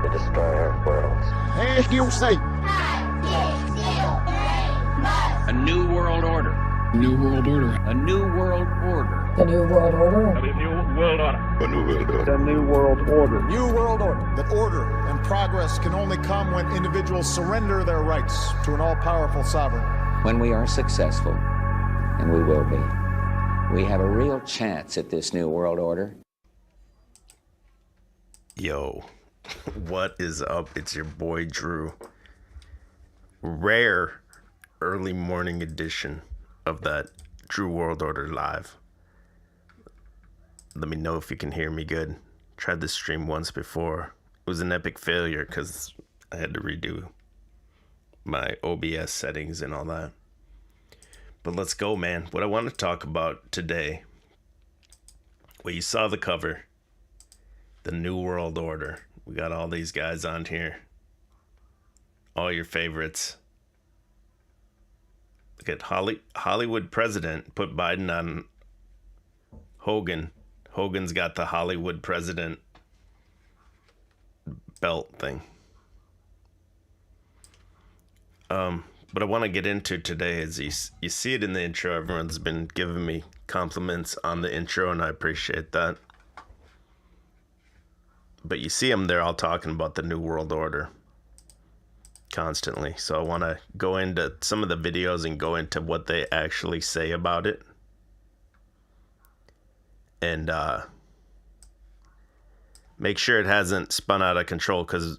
to destroy our worlds. As you say. A new world order. New world order. A new world order. The new world order. A new world order. A new world order. The new world order. New world order. That order and progress can only come when individuals surrender their rights to an all-powerful sovereign. When we are successful, and we will be, we have a real chance at this new world order. Yo, what is up? It's your boy Drew. Rare early morning edition of that Drew World Order Live. Let me know if you can hear me good. Tried this stream once before. It was an epic failure because I had to redo my OBS settings and all that. But let's go, man. What I want to talk about today, well, you saw the cover, the New World Order. We got all these guys on here. All your favorites. Look at Hollywood president put Biden on Hogan. Hogan's got the Hollywood president belt thing. What I want to get into today is you see it in the intro. Everyone's been giving me compliments on the intro, and I appreciate that. But you see them, they're all talking about the New World Order constantly. So I want to go into some of the videos and go into what they actually say about it. And make sure it hasn't spun out of control, because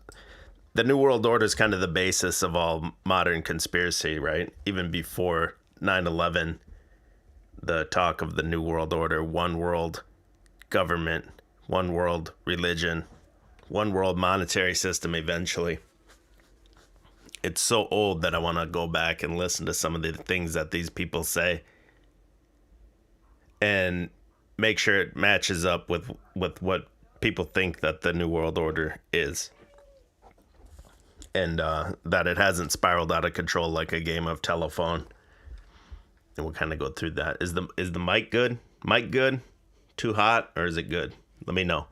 the New World Order is kind of the basis of all modern conspiracy, right? Even before 9/11, the talk of the New World Order, one world government, one world religion, one world monetary system eventually. It's so old that I want to go back and listen to some of the things that these people say and make sure it matches up with what people think that the New World Order is. And that it hasn't spiraled out of control like a game of telephone. And we'll kind of go through that. Is the mic good? Mic good? Too hot? Or is it good? Let me know.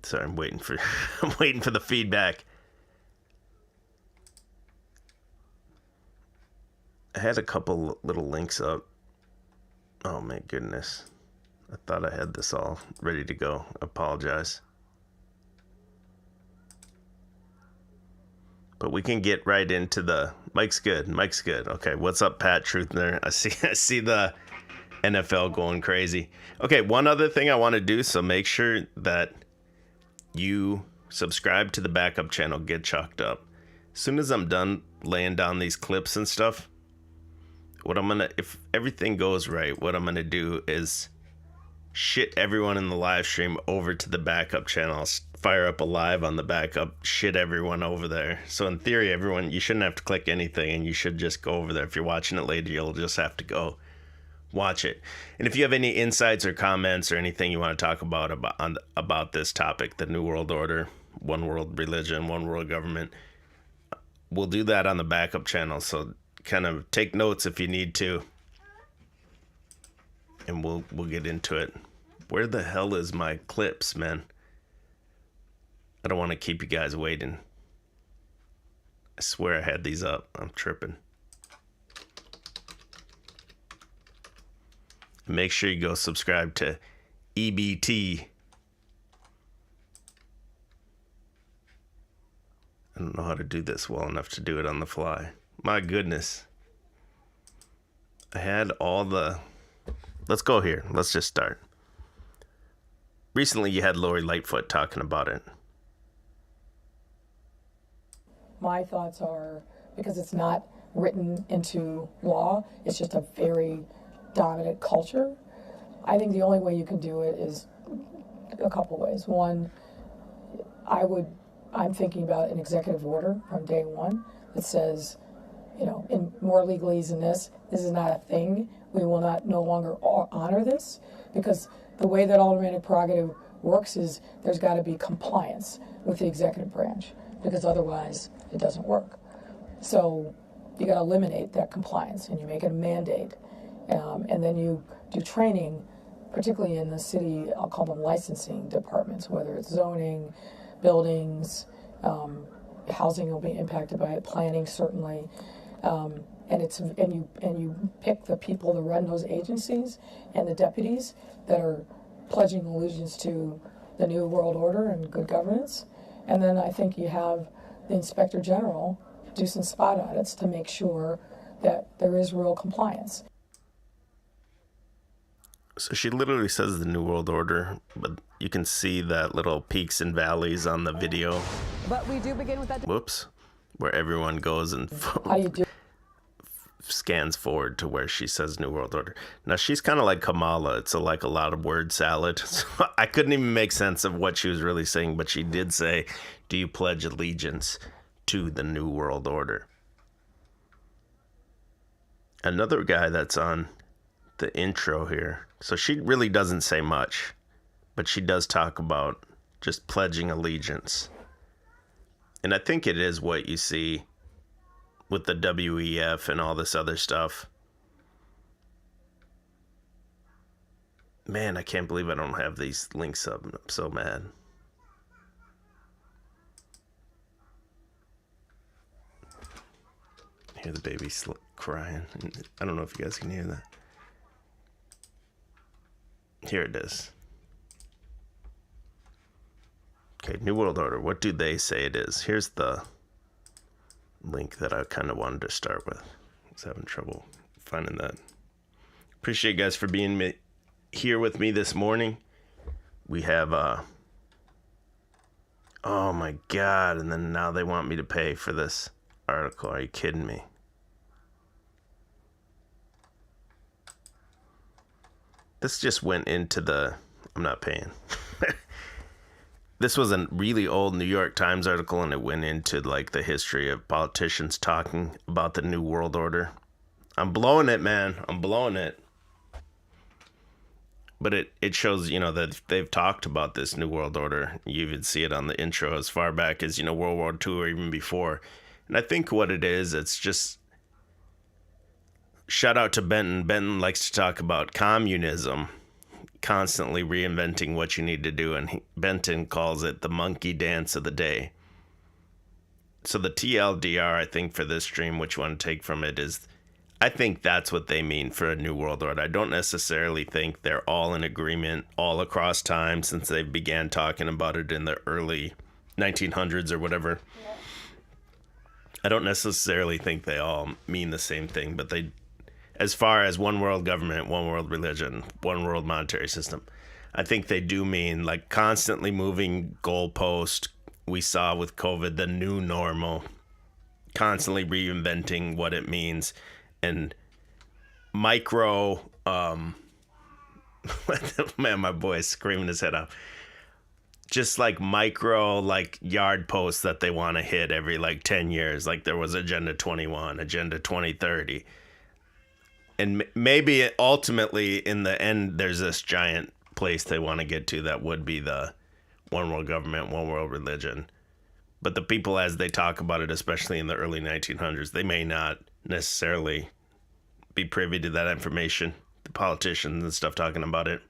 Sorry, I'm waiting for the feedback. I had a couple little links up. Oh my goodness. I thought I had this all ready to go. Apologize. But we can get right into the mic's good. Mic's good. Okay, what's up, Pat Truthner? I see the NFL going crazy. Okay, one other thing I want to do, so make sure that you subscribe to the backup channel, Get Chalked Up. As soon as I'm done laying down these clips and stuff, if everything goes right, what I'm gonna do is shit everyone in the live stream over to the backup channel. I'll fire up a live on the backup, shit everyone over there. So in theory, everyone, you shouldn't have to click anything, and you should just go over there. If you're watching it later, you'll just have to go watch it. And if you have any insights or comments or anything you want to talk about this topic, the New World Order, one world religion, one world government, we'll do that on the backup channel. So kind of take notes if you need to, and we'll get into it. Where the hell is my clips, man? I don't want to keep you guys waiting. I swear I had these up. I'm tripping. Make sure you go subscribe to EBT. I don't know how to do this well enough to do it on the fly. My goodness. I had all the... Let's go here. Let's just start. Recently, you had Lori Lightfoot talking about it. My thoughts are, because it's not written into law, it's just a very dominant culture. I think the only way you can do it is a couple ways. One, I'm thinking about an executive order from day one that says, in more legalese than this is not a thing. We will no longer honor this, because the way that automatic prerogative works is there's got to be compliance with the executive branch, because otherwise it doesn't work. So you got to eliminate that compliance, and you make it a mandate. And and then you do training, particularly in the city, I'll call them licensing departments, whether it's zoning, buildings, housing will be impacted by it, planning certainly, and you pick the people to run those agencies and the deputies that are pledging allegiance to the New World Order and good governance, and then I think you have the Inspector General do some spot audits to make sure that there is real compliance. So she literally says the New World Order, but you can see that little peaks and valleys on the video. But we do begin with that. Whoops. Where everyone goes and How do you do? scans forward to where she says New World Order. Now she's kind of like Kamala. It's like a lot of word salad. So I couldn't even make sense of what she was really saying, but she did say, do you pledge allegiance to the New World Order? Another guy that's on the intro here. So she really doesn't say much, but she does talk about just pledging allegiance. And I think it is what you see with the WEF and all this other stuff. Man, I can't believe I don't have these links up. I'm so mad. Hear the baby crying. I don't know if you guys can hear that. Here it is. Okay, New World Order. What do they say it is? Here's the link that I kind of wanted to start with. I was having trouble finding that. Appreciate you guys for being here with me this morning. We have, oh my God, and then now they want me to pay for this article. Are you kidding me? This just went into the, I'm not paying. This was a really old New York Times article, and it went into like the history of politicians talking about the New World Order. I'm blowing it, man. I'm blowing it. But it shows, that they've talked about this New World Order. You even see it on the intro as far back as, World War II or even before. And I think what it is, it's just, shout out to Benton. Benton likes to talk about communism, constantly reinventing what you need to do. And Benton calls it the monkey dance of the day. So the TLDR, I think, for this stream, what you want to take from it is, I think that's what they mean for a New World Order. I don't necessarily think they're all in agreement all across time since they began talking about it in the early 1900s or whatever. Yeah. I don't necessarily think they all mean the same thing, but they, as far as one world government, one world religion, one world monetary system, I think they do mean like constantly moving goalpost. We saw with COVID, the new normal, constantly reinventing what it means. And micro, man, my boy is screaming his head off. Just like micro, like yard posts that they want to hit every like 10 years. Like there was Agenda 21, Agenda 2030. And maybe ultimately in the end, there's this giant place they want to get to that would be the one world government, one world religion. But the people, as they talk about it, especially in the early 1900s, they may not necessarily be privy to that information. The politicians and stuff talking about it.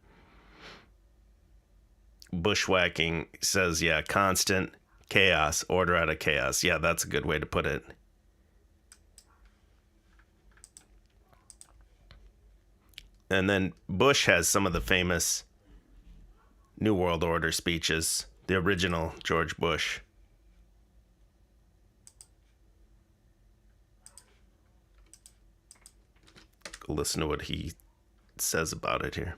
Bushwhacking says, yeah, constant chaos, order out of chaos. Yeah, that's a good way to put it. And then Bush has some of the famous New World Order speeches, the original George Bush. Go listen to what he says about it here.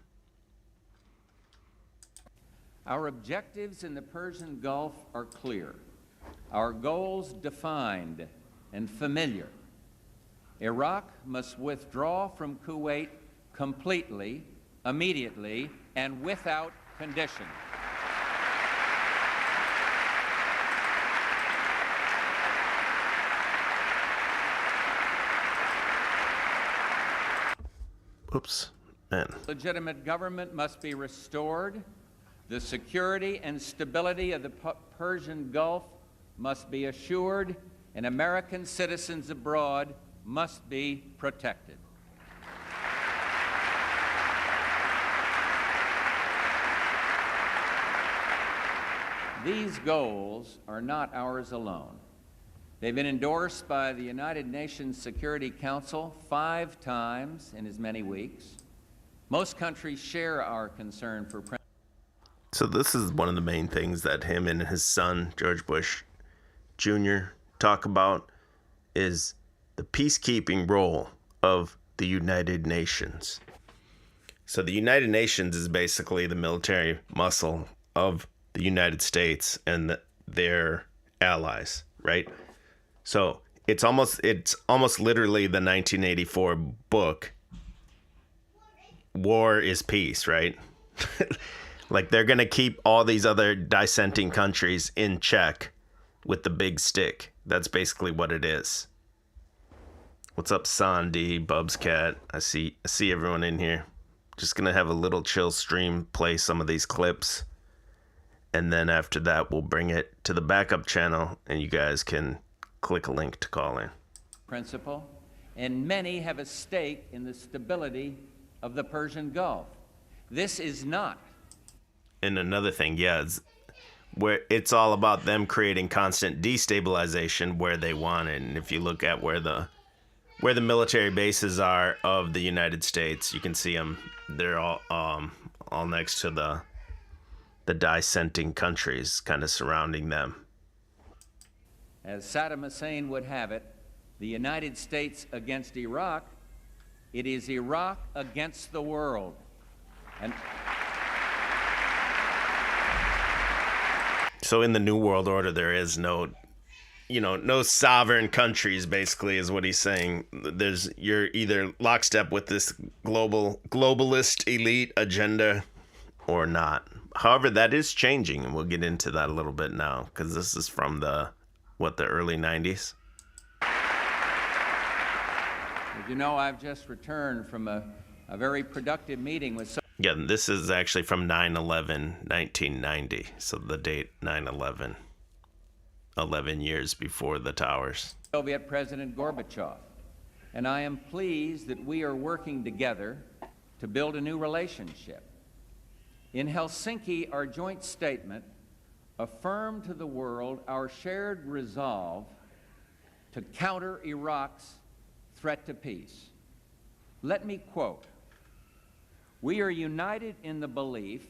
Our objectives in the Persian Gulf are clear. Our goals defined and familiar. Iraq must withdraw from Kuwait completely, immediately, and without condition. Oops, man. Legitimate government must be restored. The security and stability of the Persian Gulf must be assured, and American citizens abroad must be protected. These goals are not ours alone. They've been endorsed by the United Nations Security Council 5 times in as many weeks. Most countries share our concern for. So this is one of the main things that him and his son, George Bush Jr., talk about, is the peacekeeping role of the United Nations. So the United Nations is basically the military muscle of the United States and their allies, right? So it's almost literally the 1984 book, War is Peace, right? Like they're going to keep all these other dissenting countries in check with the big stick. That's basically what it is. What's up, Sandy, Bubs Cat? I see everyone in here. Just going to have a little chill stream, play some of these clips. And then after that, we'll bring it to the backup channel and you guys can click a link to call in. Principle, and many have a stake in the stability of the Persian Gulf. This is not. And another thing, where it's all about them creating constant destabilization where they want it. And if you look at where the military bases are of the United States, you can see them. They're all next to the dissenting countries kind of surrounding them. As Saddam Hussein would have it, the United States against Iraq, it is Iraq against the world. And so in the New World Order, there is no sovereign countries, basically, is what he's saying. You're either lockstep with this globalist elite agenda or not. However, that is changing, and we'll get into that a little bit now, because this is from the early 90s. You know, I've just returned from a very productive meeting with. Yeah, this is actually from 9/11, 1990. So the date 9/11, 11 years before the towers. Soviet President Gorbachev, and I am pleased that we are working together to build a new relationship. In Helsinki, our joint statement affirmed to the world our shared resolve to counter Iraq's threat to peace. Let me quote, "We are united in the belief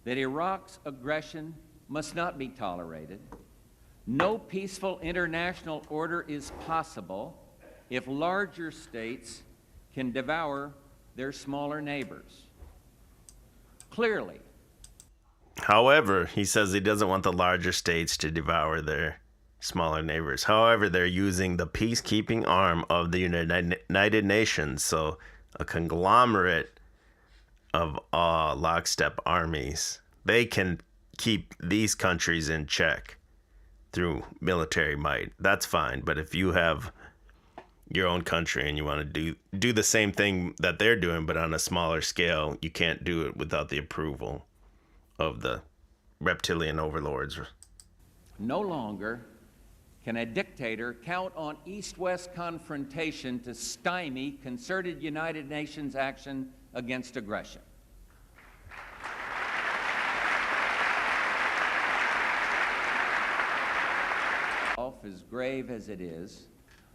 that Iraq's aggression must not be tolerated. No peaceful international order is possible if larger states can devour their smaller neighbors." Clearly. However, he says he doesn't want the larger states to devour their smaller neighbors. However, they're using the peacekeeping arm of the United Nations, so a conglomerate of lockstep armies. They can keep these countries in check through military might. That's fine, but if you have your own country and you want to do the same thing that they're doing but on a smaller scale, you can't do it without the approval of the reptilian overlords. No longer can a dictator count on East-West confrontation to stymie concerted United Nations action against aggression. As grave as it is,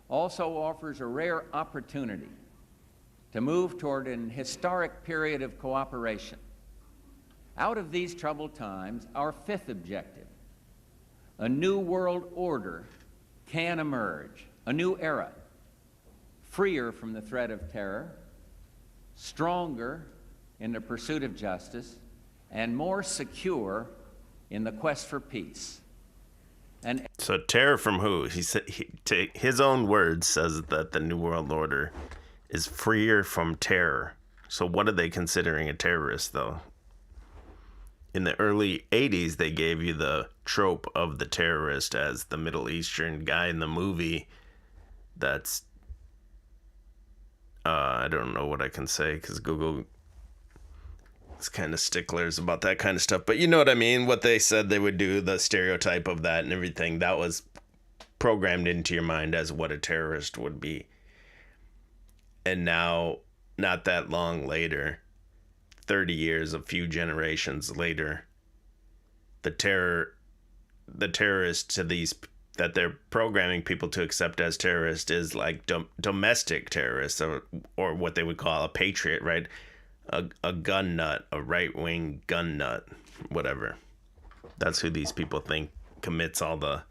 also offers a rare opportunity to move toward an historic period of cooperation. Out of these troubled times, our fifth objective, a new world order, can emerge, a new era, freer from the threat of terror, stronger in the pursuit of justice, and more secure in the quest for peace. And so terror from who? He said, his own words says that the New World Order is freer from terror. So what are they considering a terrorist, though? In the early 80s, they gave you the trope of the terrorist as the Middle Eastern guy in the movie that's, I don't know what I can say because Google is kind of sticklers about that kind of stuff. But you know what I mean? What they said they would do, the stereotype of that and everything, that was programmed into your mind as what a terrorist would be. And now, not that long later, 30 years, a few generations later, the terror the terrorists to these that they're programming people to accept as terrorists is like domestic terrorists, or what they would call a patriot, right? A gun nut, a right-wing gun nut, whatever. That's who these people think commits all the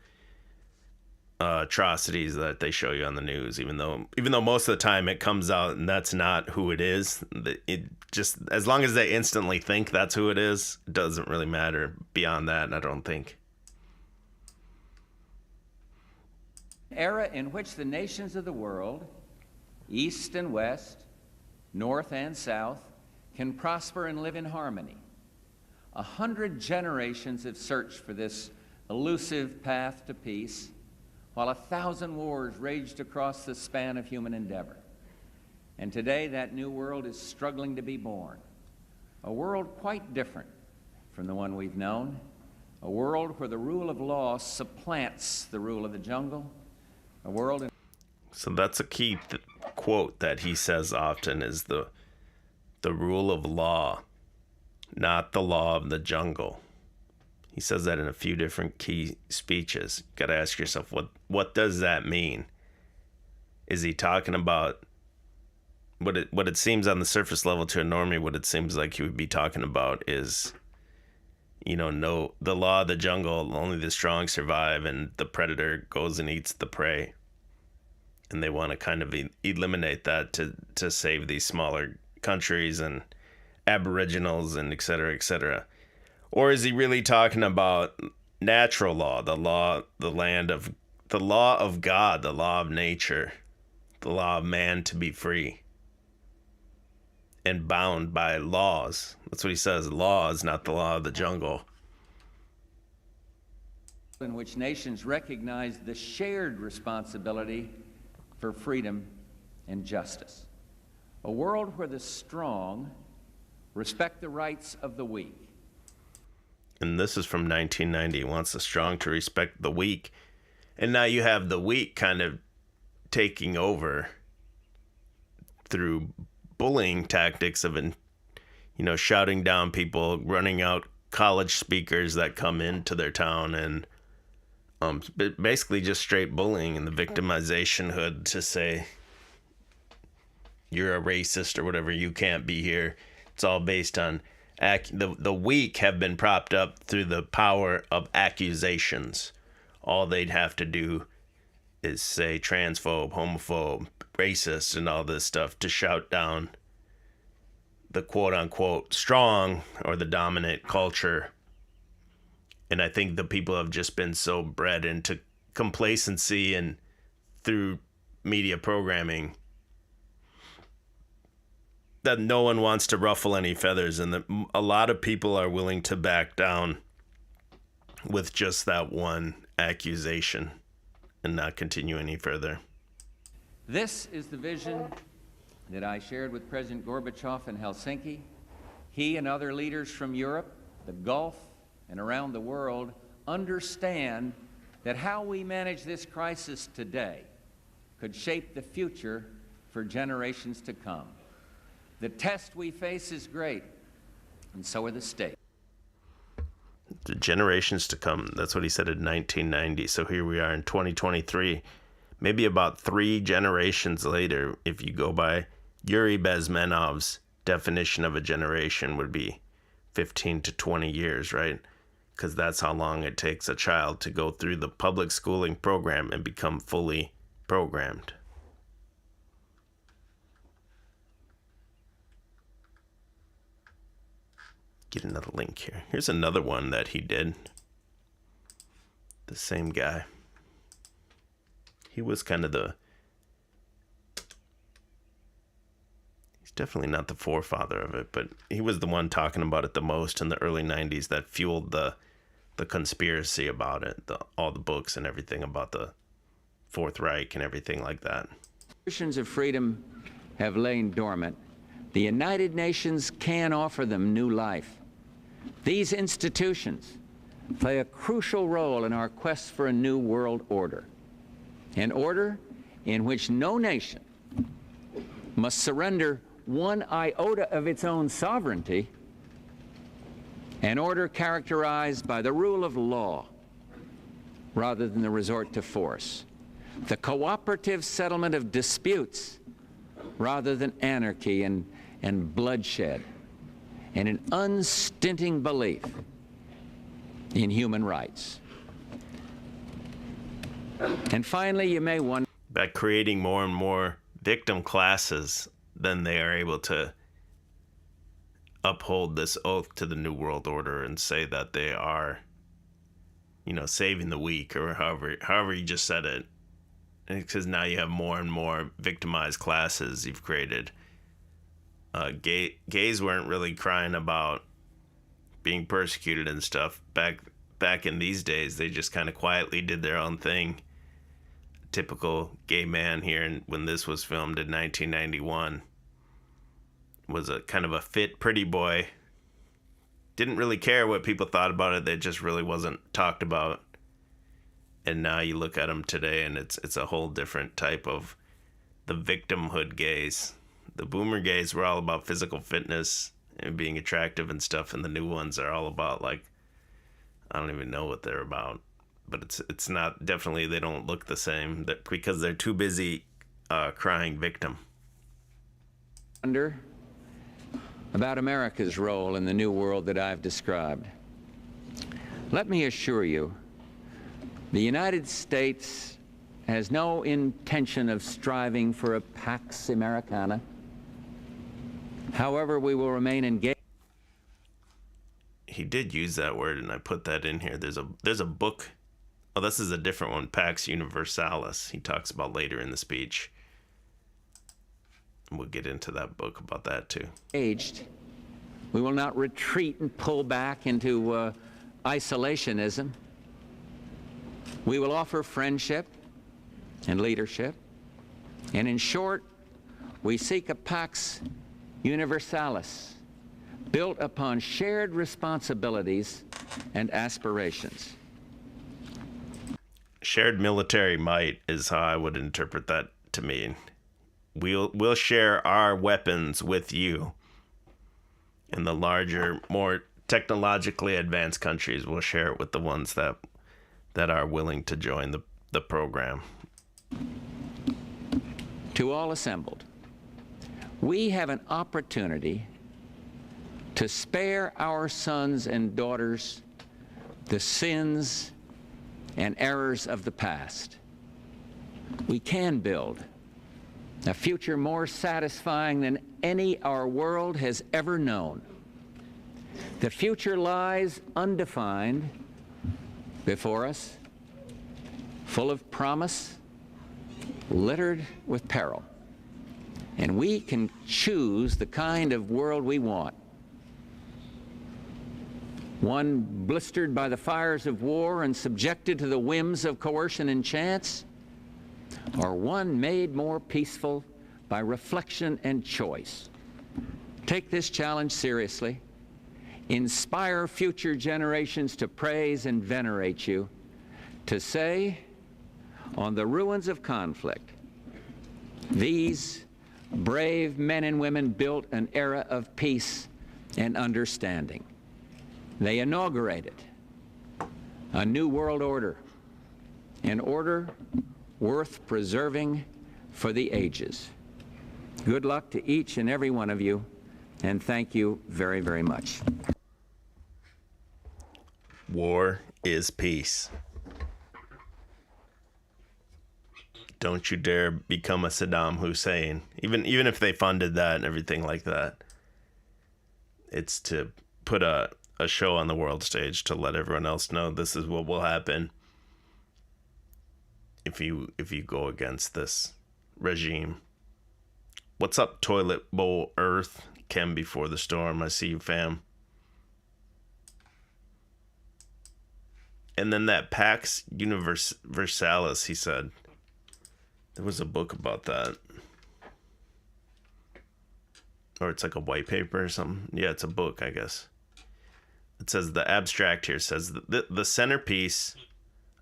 atrocities that they show you on the news, even though most of the time it comes out and that's not who it is. It just, as long as they instantly think that's who it is, it doesn't really matter beyond that, I don't think. Era in which the nations of the world, East and West, North and South, can prosper and live in harmony. 100 generations have searched for this elusive path to peace, while 1,000 wars raged across the span of human endeavor. And today that new world is struggling to be born, a world quite different from the one we've known, a world where the rule of law supplants the rule of the jungle, a world in... So that's a key quote that he says often, is the rule of law, not the law of the jungle. He says that in a few different key speeches. Got to ask yourself, what does that mean? Is he talking about what it seems on the surface level to a normie? What it seems like he would be talking about is, no, the law of the jungle, only the strong survive, and the predator goes and eats the prey. And they want to kind of eliminate that to save these smaller countries and aboriginals and et cetera, et cetera. Or is he really talking about natural law, the law of God, the law of nature, the law of man to be free and bound by laws? That's what he says, laws, not the law of the jungle. In which nations recognize the shared responsibility for freedom and justice. A world where the strong respect the rights of the weak. And this is from 1990. He wants the strong to respect the weak. And now you have the weak kind of taking over through bullying tactics of, shouting down people, running out college speakers that come into their town, and basically just straight bullying and the victimization hood to say, you're a racist or whatever, you can't be here. It's all based on the weak have been propped up through the power of accusations. All they'd have to do is say transphobe, homophobe, racist, and all this stuff to shout down the quote-unquote strong or the dominant culture. And I think the people have just been so bred into complacency and through media programming that no one wants to ruffle any feathers, and that a lot of people are willing to back down with just that one accusation and not continue any further. This is the vision that I shared with President Gorbachev in Helsinki. He and other leaders from Europe, the Gulf, and around the world understand that how we manage this crisis today could shape the future for generations to come. The test we face is great, and so are the stakes. The generations to come, that's what he said in 1990. So here we are in 2023, maybe about 3 generations later, if you go by Yuri Bezmenov's definition of a generation, would be 15 to 20 years, right? Because that's how long it takes a child to go through the public schooling program and become fully programmed. Get another link here. Here's another one that he did. The same guy. He was kind of he's definitely not the forefather of it, but he was the one talking about it the most in the early 90s that fueled the conspiracy about it, all the books and everything about the Fourth Reich and everything like that. Institutions of freedom have lain dormant. The United Nations can offer them new life. These institutions play a crucial role in our quest for a new world order, an order in which no nation must surrender one iota of its own sovereignty, an order characterized by the rule of law, rather than the resort to force, the cooperative settlement of disputes rather than anarchy and bloodshed, and an unstinting belief in human rights. And finally, you may wonder about creating more and more victim classes, then they are able to uphold this oath to the New World Order and say that they are, you know, saving the weak, or however you just said it. Because now you have more and more victimized classes you've created. Gays weren't really crying about being persecuted and stuff back in these days. They just kind of quietly did their own thing. Typical gay man here, and when this was filmed in 1991, was a kind of a fit, pretty boy. Didn't really care what people thought about it. That just really wasn't talked about. And now you look at him today, and it's a whole different type of the victimhood gays. The boomer gays were all about physical fitness and being attractive and stuff, and the new ones are all about, like, I don't even know what they're about. But it's not, definitely they don't look the same because they're too busy crying victim. About America's role in the new world that I've described. Let me assure you, the United States has no intention of striving for a Pax Americana. However, we will remain engaged. He did use that word, and I put that in here. There's a book. Oh, this is a different one, Pax Universalis. He talks about later in the speech. We'll get into that book about that too. We will not retreat and pull back into isolationism. We will offer friendship and leadership. And in short, we seek a Pax Universalis, built upon shared responsibilities and aspirations. Shared military might is how I would interpret that to mean. We'll share our weapons with you. And the larger, more technologically advanced countries will share it with the ones that are willing to join the program. To all assembled, we have an opportunity to spare our sons and daughters the sins and errors of the past. We can build a future more satisfying than any our world has ever known. The future lies undefined before us, full of promise, littered with peril. And we can choose the kind of world we want. One blistered by the fires of war and subjected to the whims of coercion and chance, or one made more peaceful by reflection and choice. Take this challenge seriously. Inspire future generations to praise and venerate you, to say, on the ruins of conflict, these brave men and women built an era of peace and understanding. They inaugurated a new world order, an order worth preserving for the ages. Good luck to each and every one of you, and thank you very, very much. War is peace. Don't you dare become a Saddam Hussein. Even if they funded that and everything like that. It's to put a show on the world stage to let everyone else know this is what will happen if you go against this regime. What's up, Toilet Bowl Earth? Kem before the storm. I see you, fam. And then that Pax Universalis, he said. There was a book about that. Or it's like a white paper or something. Yeah, it's a book, I guess. It says, the abstract here says, the centerpiece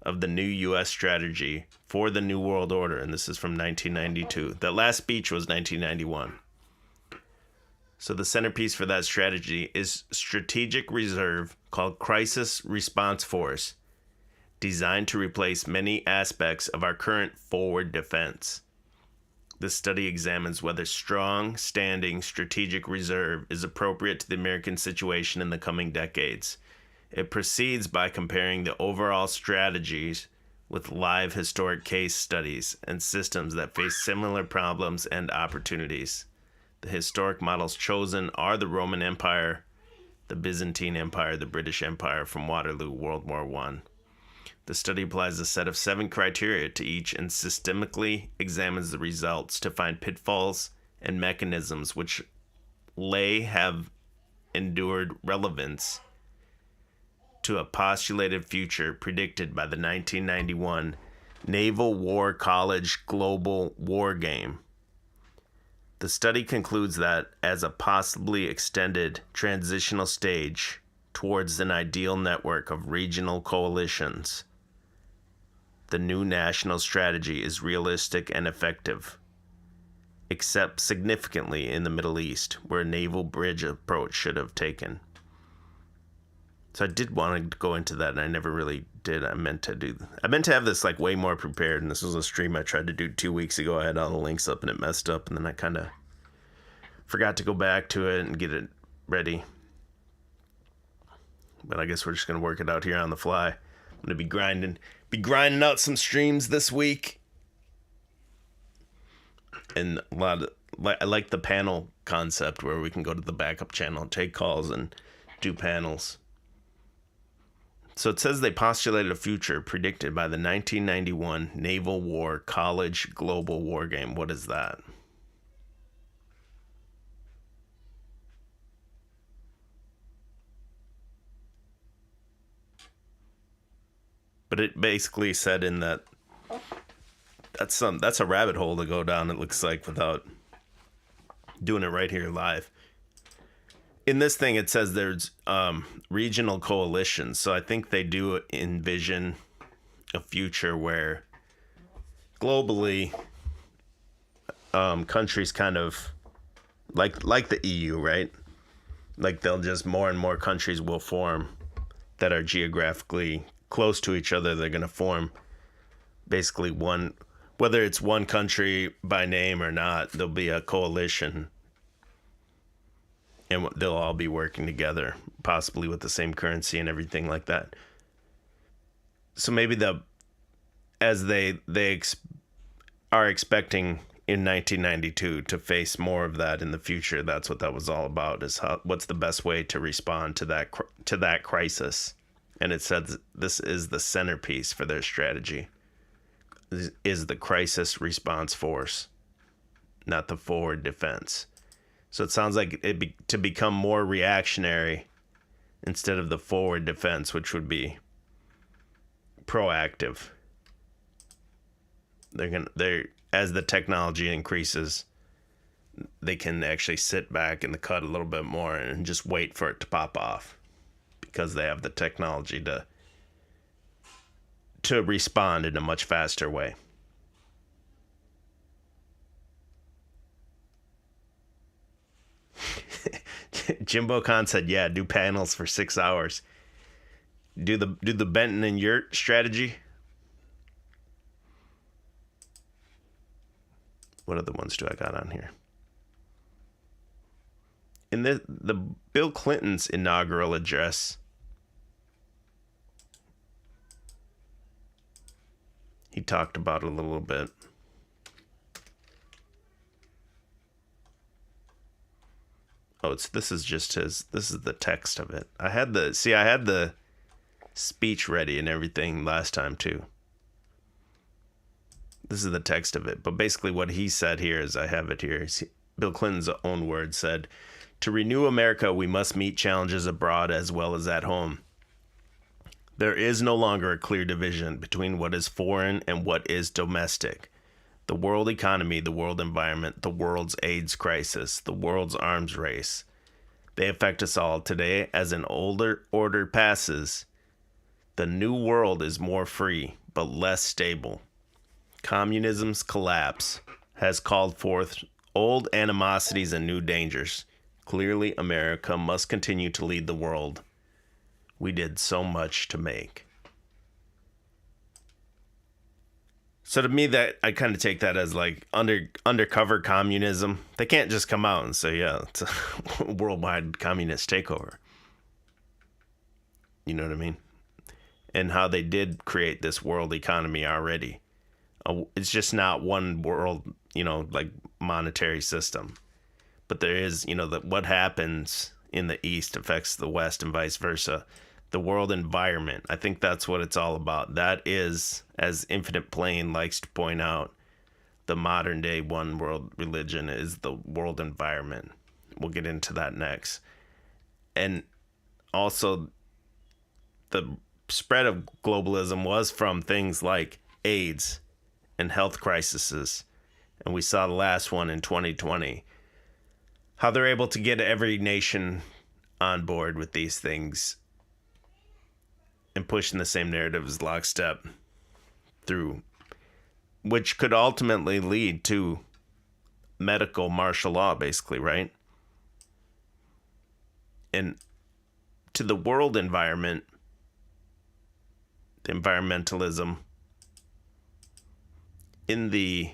of the new U.S. strategy for the New World Order, and this is from 1992. That last speech was 1991. So the centerpiece for that strategy is strategic reserve called Crisis Response Force, designed to replace many aspects of our current forward defense. This study examines whether strong, standing strategic reserve is appropriate to the American situation in the coming decades. It proceeds by comparing the overall strategies with live historic case studies and systems that face similar problems and opportunities. The historic models chosen are the Roman Empire, the Byzantine Empire, the British Empire from Waterloo, World War I. The study applies a set of 7 criteria to each and systemically examines the results to find pitfalls and mechanisms which have endured relevance to a postulated future predicted by the 1991 Naval War College Global War Game. The study concludes that as a possibly extended transitional stage towards an ideal network of regional coalitions, the new national strategy is realistic and effective, except significantly in the Middle East, where a naval bridge approach should have taken. So I did want to go into that, and I never really did. I meant to have this like way more prepared, and this was a stream I tried to do 2 weeks ago. I had all the links up, and it messed up, and then I kind of forgot to go back to it and get it ready. But I guess we're just going to work it out here on the fly. I'm going to be grinding out some streams this week. And I like the panel concept where we can go to the backup channel, take calls, and do panels. So it says they postulated a future predicted by the 1991 Naval War College Global War Game. What is that? But it basically said in that that's a rabbit hole to go down, it looks like, without doing it right here live. In this thing, it says there's regional coalitions. So I think they do envision a future where globally countries kind of like the EU, right? Like they'll just more and more countries will form that are geographically close to each other. They're going to form basically one, whether it's one country by name or not, there'll be a coalition. And they'll all be working together, possibly with the same currency and everything like that. So maybe as they are expecting in 1992 to face more of that in the future. That's what that was all about. Is what's the best way to respond to that crisis? And it says this is the centerpiece for their strategy. Is the crisis response force, not the forward defense. So it sounds like to become more reactionary instead of the forward defense, which would be proactive. As the technology increases, they can actually sit back in the cut a little bit more and just wait for it to pop off, because they have the technology to respond in a much faster way. Jimbo Khan said, yeah, do panels for 6 hours. Do the Benton and Yurt strategy. What other ones do I got on here? In the Bill Clinton's inaugural address, he talked about it a little bit. Oh, this is the text of it. I had the speech ready and everything last time too. This is the text of it. But basically what he said here is, I have it here. Bill Clinton's own words said, "To renew America, we must meet challenges abroad as well as at home. There is no longer a clear division between what is foreign and what is domestic. The world economy, the world environment, the world's AIDS crisis, the world's arms race. They affect us all. Today, as an older order passes, the new world is more free, but less stable. Communism's collapse has called forth old animosities and new dangers. Clearly, America must continue to lead the world. We did so much to make." So to me, that I kind of take that as like undercover communism. They can't just come out and say, yeah, it's a worldwide communist takeover. You know what I mean? And how they did create this world economy already. It's just not one world, like monetary system. But there is, that what happens in the East affects the West and vice versa. The world environment, I think that's what it's all about. That is, as Infinite Plane likes to point out, the modern day one world religion is the world environment. We'll get into that next. And also, the spread of globalism was from things like AIDS and health crises. And we saw the last one in 2020. How they're able to get every nation on board with these things and pushing the same narrative as lockstep through, which could ultimately lead to medical martial law, basically, right? And to the world environment, the environmentalism, in the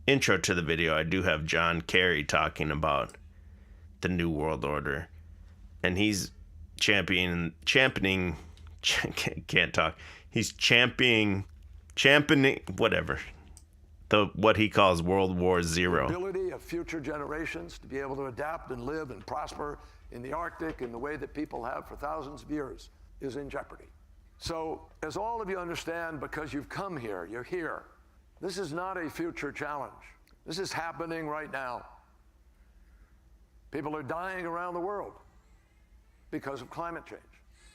intro to the video, I do have John Kerry talking about the New World Order, and he's championing can't talk. He's championing whatever. What he calls World War Zero. The ability of future generations to be able to adapt and live and prosper in the Arctic in the way that people have for thousands of years is in jeopardy. So, as all of you understand, because you've come here, you're here, this is not a future challenge. This is happening right now. People are dying around the world because of climate change.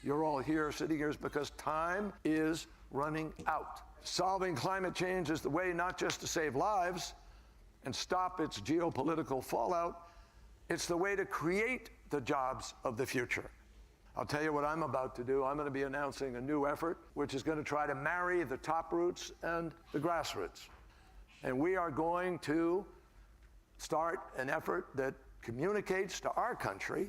You're all here, sitting here, because time is running out. Solving climate change is the way not just to save lives and stop its geopolitical fallout, it's the way to create the jobs of the future. I'll tell you what I'm about to do. I'm going to be announcing a new effort, which is going to try to marry the top roots and the grassroots. And we are going to start an effort that communicates to our country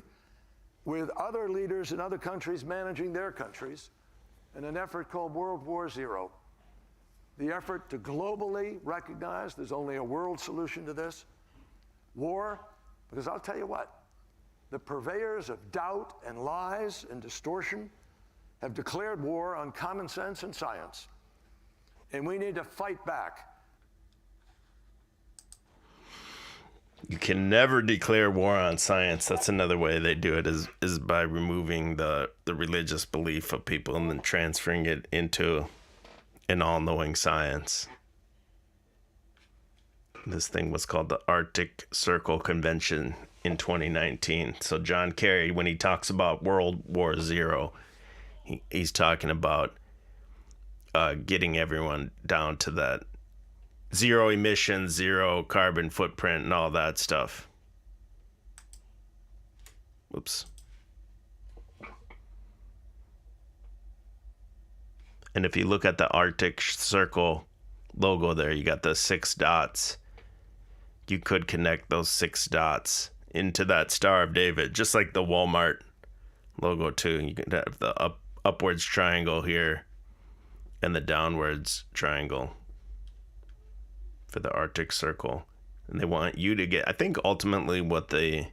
with other leaders in other countries managing their countries in an effort called World War Zero. The effort to globally recognize there's only a world solution to this war, because I'll tell you what, the purveyors of doubt and lies and distortion have declared war on common sense and science. And we need to fight back. You can never declare war on science. That's another way they do it, is by removing the religious belief of people and then transferring it into an all-knowing science. This thing was called the Arctic Circle Convention in 2019. So John Kerry, when he talks about World War Zero, he's talking about getting everyone down to that zero emissions, zero carbon footprint, and all that stuff. Whoops. And if you look at the Arctic Circle logo there, you got the 6 dots. You could connect those 6 dots into that Star of David, just like the Walmart logo too. You could have the upwards triangle here and the downwards triangle for the Arctic Circle. And they want you to get, I think ultimately what the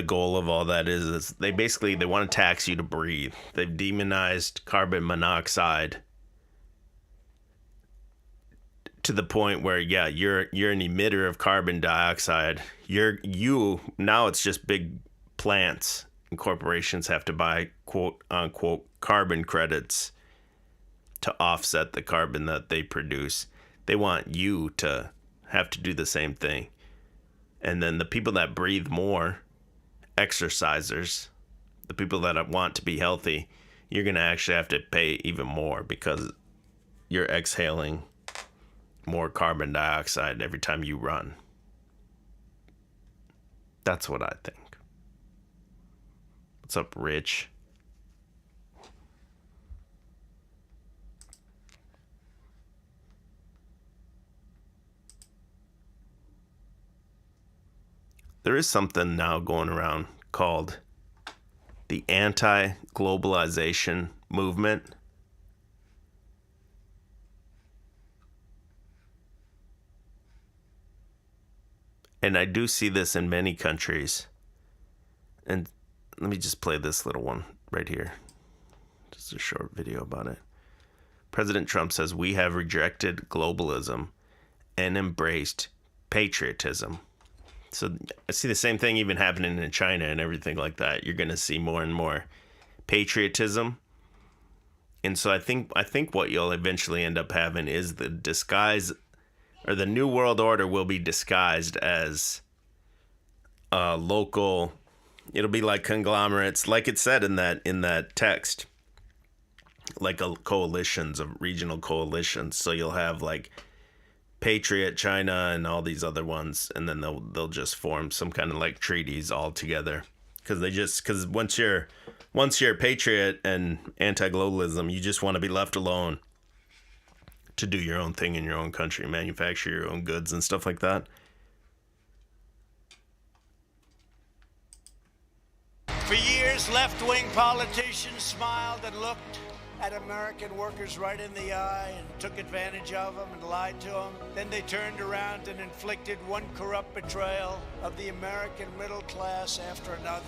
goal of all that is they want to tax you to breathe. They've demonized carbon monoxide to the point where, yeah, you're an emitter of carbon dioxide. Now it's just big plants and corporations have to buy quote unquote carbon credits to offset the carbon that they produce. They want you to have to do the same thing. And then the people that breathe more, exercisers, the people that want to be healthy, you're going to actually have to pay even more because you're exhaling more carbon dioxide every time you run. That's what I think. What's up, Rich? There is something now going around called the anti-globalization movement. And I do see this in many countries. And let me just play this little one right here. Just a short video about it. President Trump says, "We have rejected globalism and embraced patriotism." So I see the same thing even happening in China and everything like that. You're going to see more and more patriotism. And so I think what you'll eventually end up having is the disguise, or the New World Order will be disguised as local. It'll be like conglomerates, like it said in that text, like coalitions of regional coalitions. So you'll have like Patriot China and all these other ones, and then they'll just form some kind of like treaties all together, because once you're a patriot and anti-globalism, you just want to be left alone to do your own thing in your own country, manufacture your own goods and stuff like that. For years, left-wing politicians smiled and looked at American workers right in the eye and took advantage of them and lied to them. Then they turned around and inflicted one corrupt betrayal of the American middle class after another.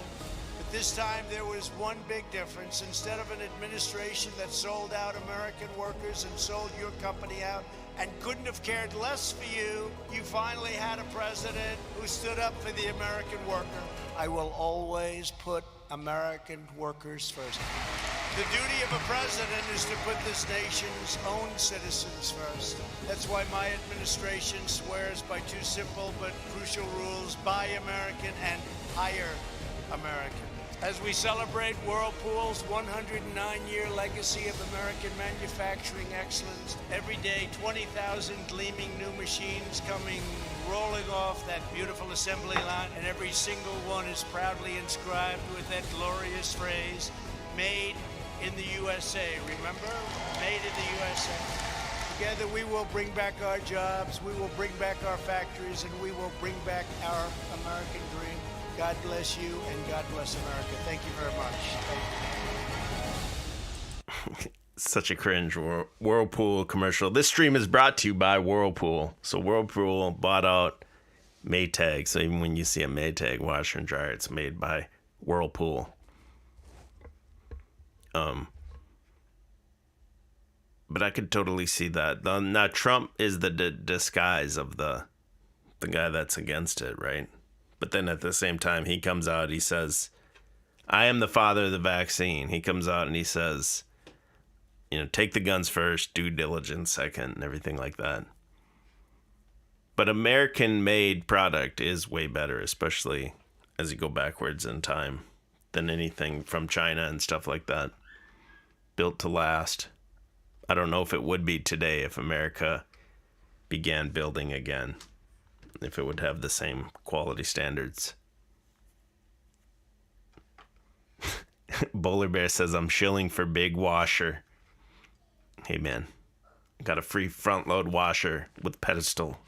But this time there was one big difference. Instead of an administration that sold out American workers and sold your company out and couldn't have cared less for you, you finally had a president who stood up for the American worker. I will always put American workers first. The duty of a president is to put this nation's own citizens first. That's why my administration swears by two simple but crucial rules: buy American and hire American. As we celebrate Whirlpool's 109-year legacy of American manufacturing excellence, every day 20,000 gleaming new machines coming rolling off that beautiful assembly line, and every single one is proudly inscribed with that glorious phrase, "Made in the USA." Remember? Made in the USA. Together we will bring back our jobs, we will bring back our factories, and we will bring back our American dream. God bless you, and God bless America. Thank you very much. Thank you. Such a cringe Whirlpool commercial. This stream is brought to you by Whirlpool. So Whirlpool bought out Maytag. So even when you see a Maytag washer and dryer, it's made by Whirlpool. But I could totally see that. Now Trump is the disguise of the guy that's against it, right? But then at the same time, he comes out, he says, "I am the father of the vaccine." He comes out and he says, take the guns first, due diligence second, and everything like that. But American-made product is way better, especially as you go backwards in time, than anything from China and stuff like that. Built to last. I don't know if it would be today if America began building again, if it would have the same quality standards. Bowler Bear says, "I'm shilling for big washer." Hey man, got a free front load washer with pedestal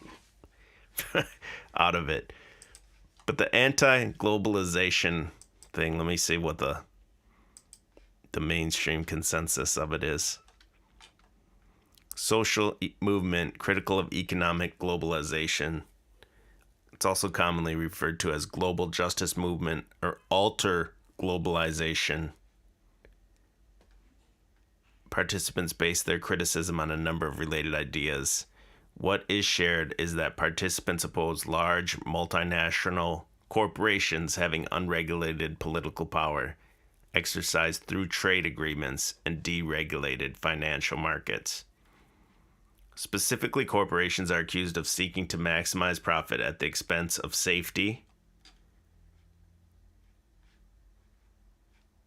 out of it. But the anti-globalization thing, let me see what the mainstream consensus of it is. Social movement critical of economic globalization. It's also commonly referred to as global justice movement or alter globalization. Participants base their criticism on a number of related ideas. What is shared is that participants oppose large multinational corporations having unregulated political power, exercised through trade agreements and deregulated financial markets. Specifically, corporations are accused of seeking to maximize profit at the expense of safety.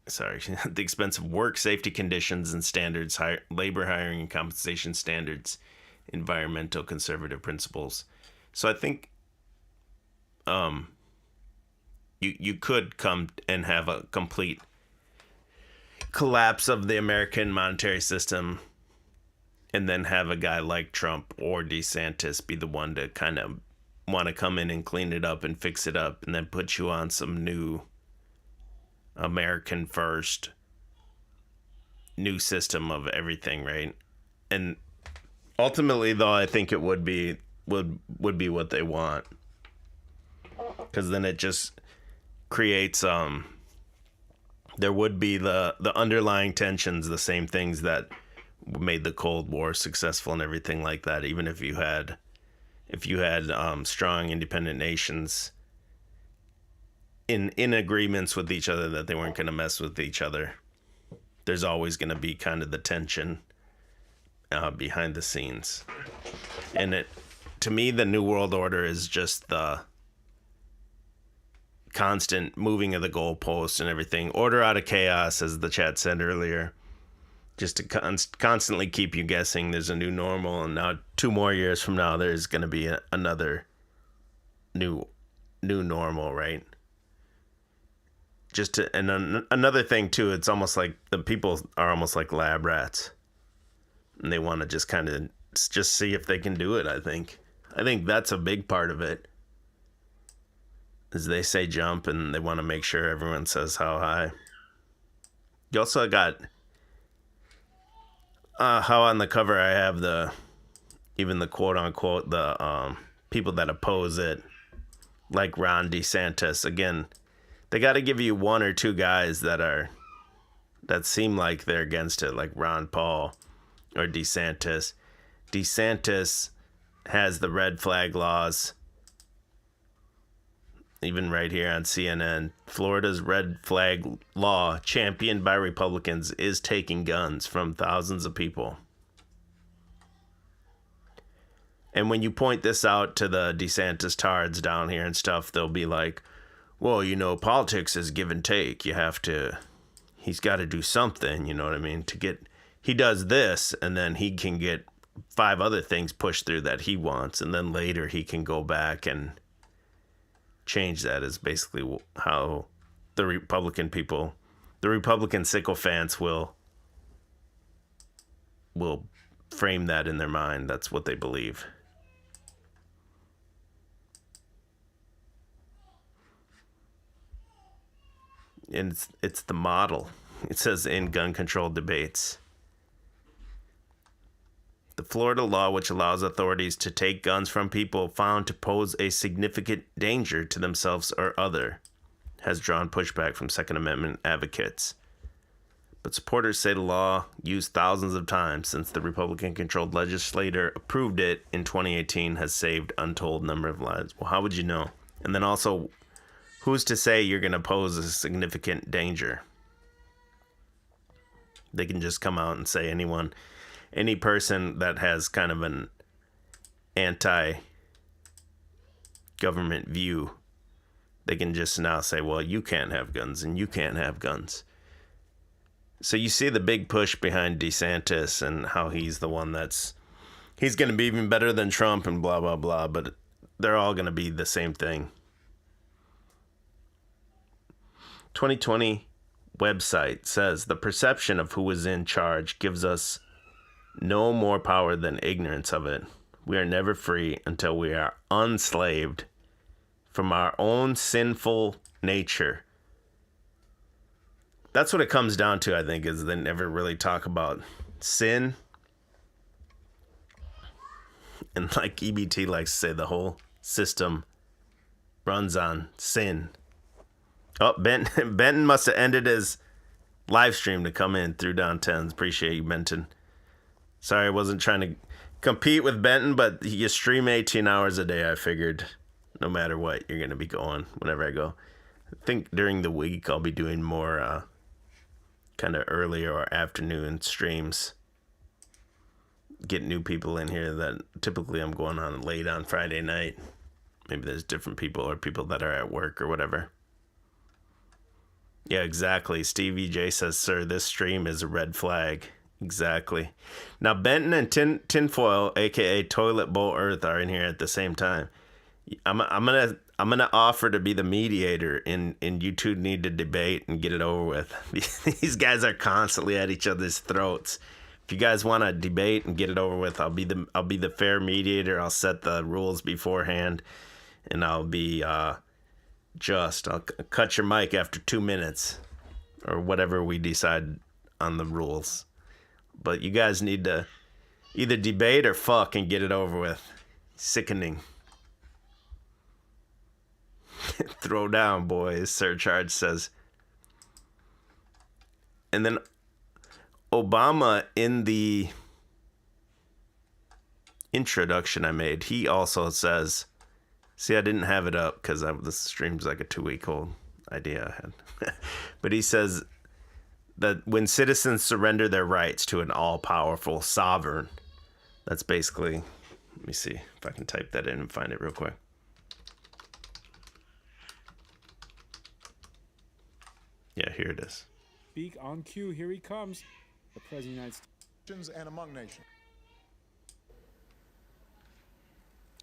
At the expense of work safety conditions and standards, labor hiring and compensation standards, environmental conservative principles. So I think you could come and have a complete collapse of the American monetary system, and then have a guy like Trump or DeSantis be the one to kind of want to come in and clean it up and fix it up, and then put you on some new American first new system of everything, right? And ultimately, though, I think it would be what they want. because then it just creates there would be the underlying tensions, the same things that made the Cold War successful and everything like that. Even if you had strong independent nations in agreements with each other that they weren't going to mess with each other, there's always going to be kind of the tension behind the scenes. And to me, the New World Order is just the constant moving of the goalposts and everything. Order out of chaos, as the chat said earlier. Just to constantly keep you guessing there's a new normal, and now 2 more years from now there's going to be another new normal, right? Another thing too, it's almost like the people are almost like lab rats, and they want to just kind of just see if they can do it. I think that's a big part of it, is they say jump and they want to make sure everyone says how high. You also got how on the cover I have even the quote unquote the people that oppose it, like Ron DeSantis. Again, they got to give you 1 or 2 guys that seem like they're against it, like Ron Paul or DeSantis. DeSantis has the red flag laws. Even right here on CNN, Florida's red flag law, championed by Republicans, is taking guns from thousands of people. And when you point this out to the DeSantis tards down here and stuff, they'll be like, well, politics is give and take. He's got to do something, you know what I mean? He does this, and then he can get 5 other things pushed through that he wants, and then later he can go back and change that. Is basically how the Republican sycophants will frame that in their mind. That's what they believe. And it's the model. It says in gun control debates, the Florida law, which allows authorities to take guns from people found to pose a significant danger to themselves or other, has drawn pushback from Second Amendment advocates. But supporters say the law, used thousands of times since the Republican-controlled legislature approved it in 2018, has saved untold number of lives. Well, how would you know? And then also, who's to say you're going to pose a significant danger? They can just come out and say any person that has kind of an anti-government view, they can just now say, well, you can't have guns and you can't have guns. So you see the big push behind DeSantis and how he's the one he's going to be even better than Trump and blah, blah, blah, but they're all going to be the same thing. 2020 website says the perception of who is in charge gives us no more power than ignorance of it. We are never free until we are unslaved from our own sinful nature. That's what it comes down to, I think, is they never really talk about sin. And like EBT likes to say, the whole system runs on sin. Oh, Benton must have ended his live stream to come in through down 10s. Appreciate you, Benton. Sorry, I wasn't trying to compete with Benton, but you stream 18 hours a day. I figured no matter what, you're going to be going whenever I go. I think during the week I'll be doing more kind of early or afternoon streams. Get new people in here that typically I'm going on late on Friday night. Maybe there's different people or people that are at work or whatever. Yeah, exactly. Stevie J says, sir, this stream is a red flag. Exactly. Now, Benton and Tinfoil, aka Toilet Bowl Earth, are in here at the same time. I'm gonna offer to be the mediator, and you two need to debate and get it over with. These guys are constantly at each other's throats. If you guys want to debate and get it over with, I'll be the fair mediator. I'll set the rules beforehand, and I'll be I'll cut your mic after 2 minutes or whatever we decide on the rules. But you guys need to either debate or fuck and get it over with. Sickening. Throw down, boys, Surcharge says. And then Obama, in the introduction I made, he also says, see, I didn't have it up because this stream's like a 2-week-old idea I had. But he says that when citizens surrender their rights to an all-powerful sovereign, that's basically, let me see if I can type that in and find it real quick. Yeah, here it is. Speak on cue. Here he comes. The President of the United Nations and among nations.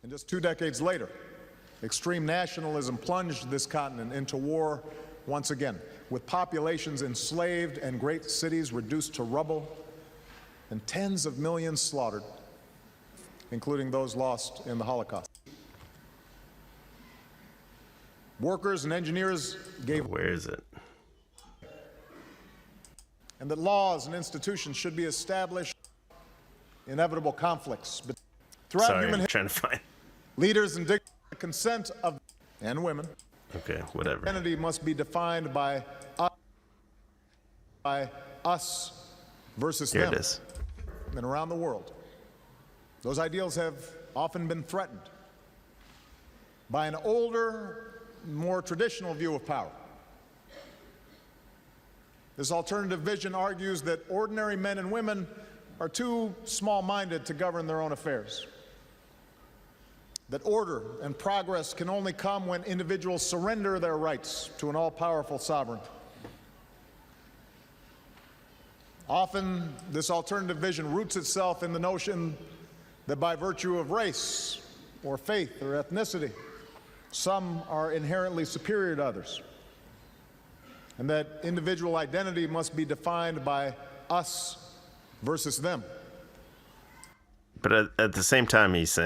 And just 2 decades later, extreme nationalism plunged this continent into war once again, with populations enslaved and great cities reduced to rubble and tens of millions slaughtered, including those lost in the Holocaust. Workers and engineers gave... Where is it? And that laws and institutions should be established. Inevitable conflicts throughout Sorry, human I'm trying to find. Leaders and the consent of and women. Okay, whatever. Identity must be defined by us versus Here them. it is. And around the world, those ideals have often been threatened by an older, more traditional view of power. This alternative vision argues that ordinary men and women are too small-minded to govern their own affairs. That order and progress can only come when individuals surrender their rights to an all-powerful sovereign. Often, this alternative vision roots itself in the notion that by virtue of race or faith or ethnicity, some are inherently superior to others, and that individual identity must be defined by us versus them. But at the same time, he's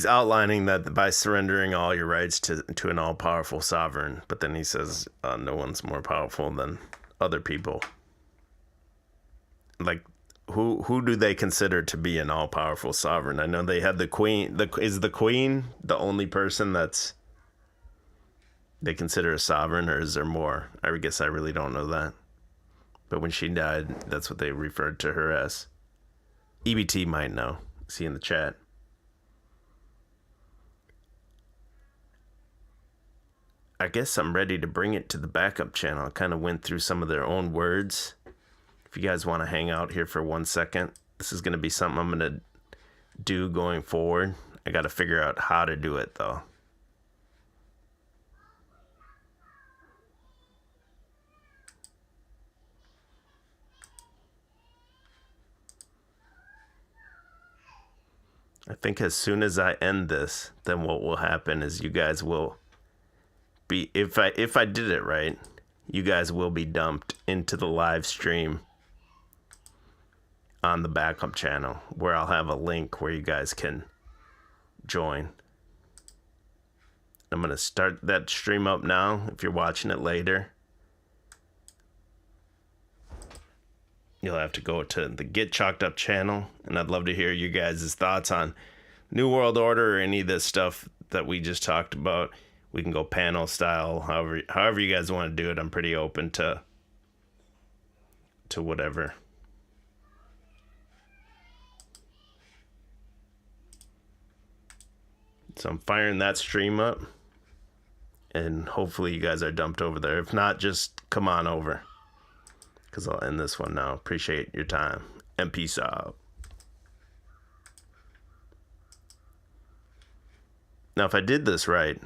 outlining that by surrendering all your rights to an all-powerful sovereign, but then he says no one's more powerful than other people. Like, who do they consider to be an all-powerful sovereign? I know they have the queen. Is the queen the only person that's they consider a sovereign, or is there more? I guess I really don't know that. But when she died, that's what they referred to her as. EBT might know. See in the chat. I guess I'm ready to bring it to the backup channel. I kind of went through some of their own words. If you guys want to hang out here for 1 second, this is going to be something I'm going to do going forward. I got to figure out how to do it, though. I think as soon as I end this, then what will happen is you guys will be, if I did it right, you guys will be dumped into the live stream on the backup channel, where I'll have a link where you guys can join. I'm going to start that stream up now. If you're watching it later, you'll have to go to the Get Chalked Up channel, and I'd love to hear you guys' thoughts on New World Order or any of this stuff that we just talked about. We can go panel style, however you guys want to do it. I'm pretty open to whatever. So I'm firing that stream up, and hopefully you guys are dumped over there. If not, just come on over, because I'll end this one now. Appreciate your time, and peace out. Now, if I did this right,